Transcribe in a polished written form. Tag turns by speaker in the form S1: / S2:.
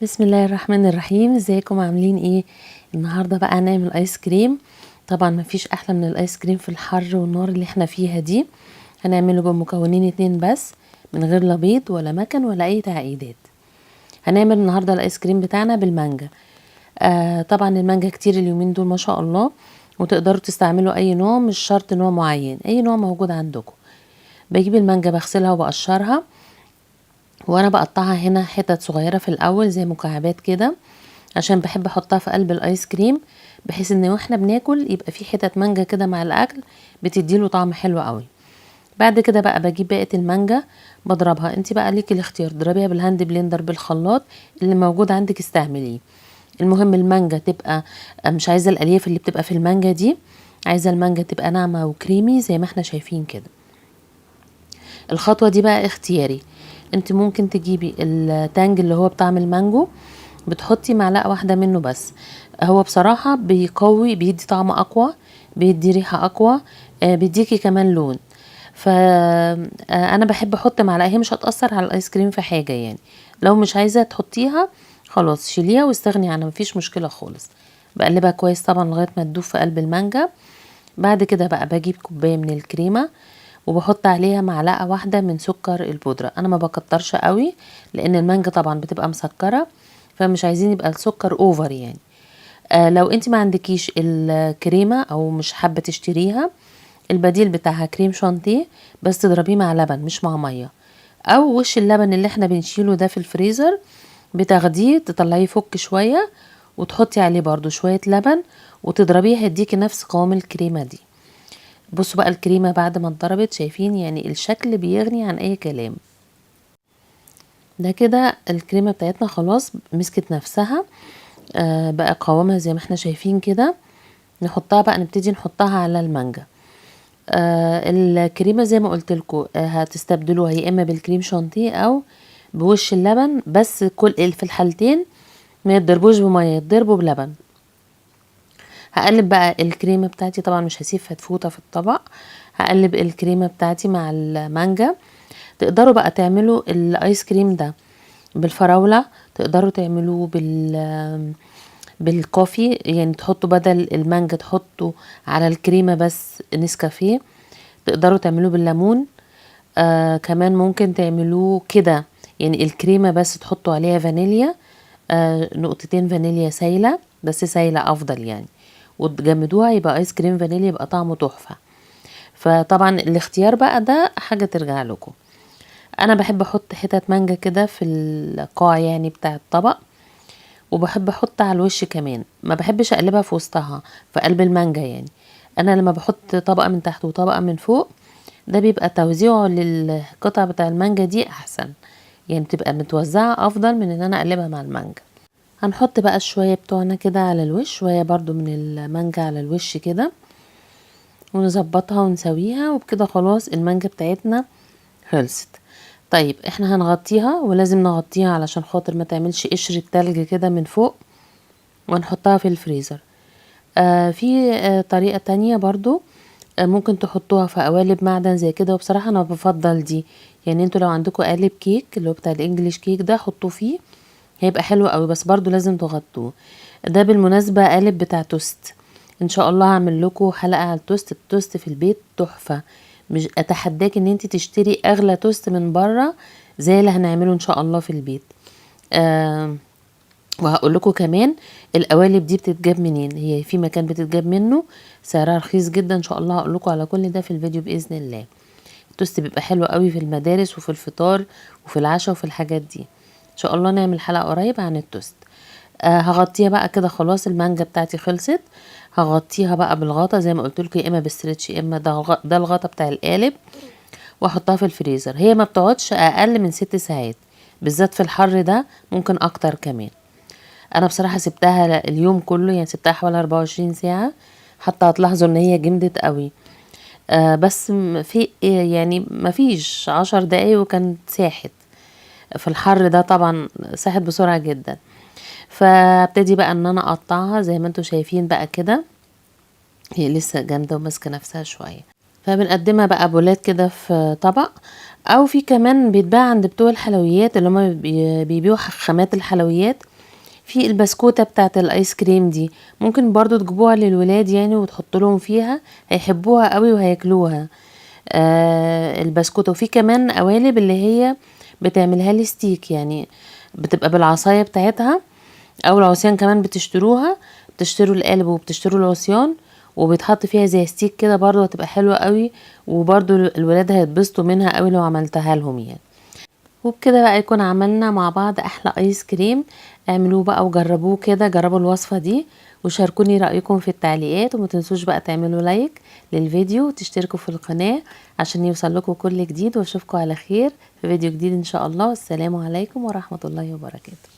S1: بسم الله الرحمن الرحيم. ازيكم عاملين ايه؟ النهارده بقى هنعمل ايس كريم. طبعا مفيش احلى من الايس كريم في الحر والنار اللي احنا فيها دي. هنعمله بمكونين 2 بس، من غير لا بيض ولا مكن ولا اي تعقيدات. هنعمل النهارده الايس كريم بتاعنا بالمانجا. طبعا المانجا كتير اليومين دول ما شاء الله، وتقدروا تستعملوا اي نوع، مش شرط نوع معين، اي نوع موجود عندكم. بجيب المانجا بغسلها وبقشرها، وانا بقطعها هنا حتت صغيره في الاول زي مكعبات كده، عشان بحب احطها في قلب الايس كريم، بحيث ان واحنا بناكل يبقى في حتت مانجا كده مع الاكل، بتديله طعم حلو قوي. بعد كده بقى بجيب بقيه المانجا بضربها. انت بقى ليكي الاختيار، ضربيها بالهاند بلندر، بالخلاط اللي موجود عندك استعمليه. المهم المانجا تبقى، مش عايزه الالياف اللي بتبقى في المانجا دي، عايزه المانجا تبقى ناعمه وكريمي زي ما احنا شايفين كده. الخطوه دي بقى اختياري، انت ممكن تجيبي التانج اللي هو بطعم المانجو، بتحطي معلقه واحده منه بس. هو بصراحه بيقوي، بيدي طعم اقوى، بيدي ريحه اقوى، بيديكي كمان لون. انا بحب احط معلقه، هي مش هتاثر على الايس كريم في حاجه يعني. لو مش عايزه تحطيها خلاص شيليها واستغني عنها، مفيش مشكله خالص. بقلبها كويس طبعا لغايه ما تدوب في قلب المانجا. بعد كده بقى بجيب كوبايه من الكريمه، وبحط عليها معلقه واحده من سكر البودره. انا ما بكترش قوي، لان المانجا طبعا بتبقى مسكره، فمش عايزين يبقى السكر اوفر يعني. لو انت ما عندكيش الكريمه او مش حابه تشتريها، البديل بتاعها كريم شانتيه، بس تضربيه مع لبن مش مع ميه، او وش اللبن اللي احنا بنشيله ده في الفريزر، بتاخديه تطلعيه فك شويه، وتحطي عليه برضو شويه لبن، وتضربيه هيديكي نفس قوام الكريمه دي. بصوا بقى الكريمه بعد ما اتضربت، شايفين يعني الشكل بيغني عن اي كلام. ده كده الكريمه بتاعتنا خلاص مسكت نفسها، بقى قوامها زي ما احنا شايفين كده. نحطها بقى، نبتدي نحطها على المانجا. الكريمه زي ما قلت لكم، هتستبدلوها يا اما بالكريم شانتيه او بوش اللبن، بس كل في الحالتين ما يتضربوش بميه، يتضربوا بلبن. هقلب بقى الكريمه بتاعتي، طبعا مش هسيب فتفوته في الطبق. هقلب الكريمه بتاعتي مع المانجا. تقدروا بقى تعملوا الايس كريم ده بالفراوله، تقدروا تعملوه بالكوفي، يعني تحطوا بدل المانجا تحطوا على الكريمه بس نسكافيه. تقدروا تعملوه بالليمون. كمان ممكن تعملوه كده، يعني الكريمه بس تحطوا عليها فانيليا، نقطتين فانيليا سايله، بس سايله افضل يعني، وتجمدوها يبقى ايس كريم فانيليا، يبقى طعمه تحفه. فطبعا الاختيار بقى ده حاجه ترجع لكم. انا بحب احط حتت مانجا كده في القاع يعني بتاع الطبق، وبحب احط على الوش كمان، ما بحبش اقلبها في وسطها في قلب المانجا يعني. انا لما بحط طبقه من تحت وطبقه من فوق، ده بيبقى توزيعه للقطع بتاع المانجا دي احسن، يعني بتبقى متوزعه افضل من ان انا اقلبها مع المانجا. هنحط بقى شويه بتوعنا كده على الوش، شويه برضو من المانجا على الوش كده، ونظبطها ونسويها، وبكده خلاص المانجا بتاعتنا خلصت. طيب احنا هنغطيها، ولازم نغطيها علشان خاطر ما تعملش قشرة تلج كده من فوق، ونحطها في الفريزر. في طريقة تانية برضو، ممكن تحطوها في قوالب معدن زي كده، وبصراحة انا بفضل دي. يعني انتوا لو عندكم قالب كيك اللي هو بتاع الانجليش كيك ده، حطوه فيه، هيبقى حلو قوي، بس برضو لازم تغطوه. ده بالمناسبة قالب بتاع توست، ان شاء الله هعمل لكم حلقة على التوست. التوست في البيت تحفة، مش اتحداك ان انت تشتري اغلى توست من بره زي اللي هنعمله ان شاء الله في البيت. آه وهقول لكم كمان القوالب دي بتتجاب منين، هي في مكان بتتجاب منه سعرها رخيص جدا، ان شاء الله هقول لكم على كل ده في الفيديو باذن الله. التوست بيبقى حلو قوي في المدارس وفي الفطار وفي العشاء وفي الحاجات دي. ان شاء الله نعمل حلقة قريب عن التوست. هغطيها بقى كده، خلاص المانجا بتاعتي خلصت. هغطيها بقى بالغطا زي ما قلت لكم، يا اما بالستريتش يا اما ده الغطا بتاع القالب، واحطها في الفريزر. هي ما بتقعدش اقل من 6 ساعات، بالذات في الحر ده ممكن اكتر كمان. انا بصراحه سبتها اليوم كله، يعني سبتها حوالي 24 ساعه، حتى هتلاحظوا ان هي جمدت قوي. بس في يعني ما فيش 10 دقايق وكانت ساحت. في الحر ده طبعا ساحت بسرعه جدا. فابتدي بقى ان انا اقطعها زي ما انتم شايفين بقى كده، هي لسه جامده وماسكه نفسها شويه. فبنقدمها بقى بولات كده في طبق، او في كمان بيتباع عند بتوع الحلويات اللي هم بيبيعوا خامات الحلويات، في البسكوتة بتاعة الايس كريم دي ممكن برضو تجيبوها للولاد يعني وتحط لهم فيها، هيحبوها قوي وهياكلوها. البسكوتة. وفي كمان قوالب اللي هي بتعملها لي ستيك، يعني بتبقى بالعصاية بتاعتها او العصيان كمان بتشتروها، بتشتروا القالب وبتشتروا العصيان وبيتحط فيها زي ستيك كده برضو، هتبقى حلوة قوي وبرضو الولاد هيتبسطوا منها قوي لو عملتها لهم يعني. وبكده بقى يكون عملنا مع بعض احلى ايس كريم. اعملوه بقى وجربوه كده، جربوا الوصفة دي وشاركوني رأيكم في التعليقات، وما تنسوش بقى تعملوا لايك للفيديو وتشتركوا في القناة عشان يوصل لكم كل جديد، واشوفكم على خير في فيديو جديد ان شاء الله. السلام عليكم ورحمة الله وبركاته.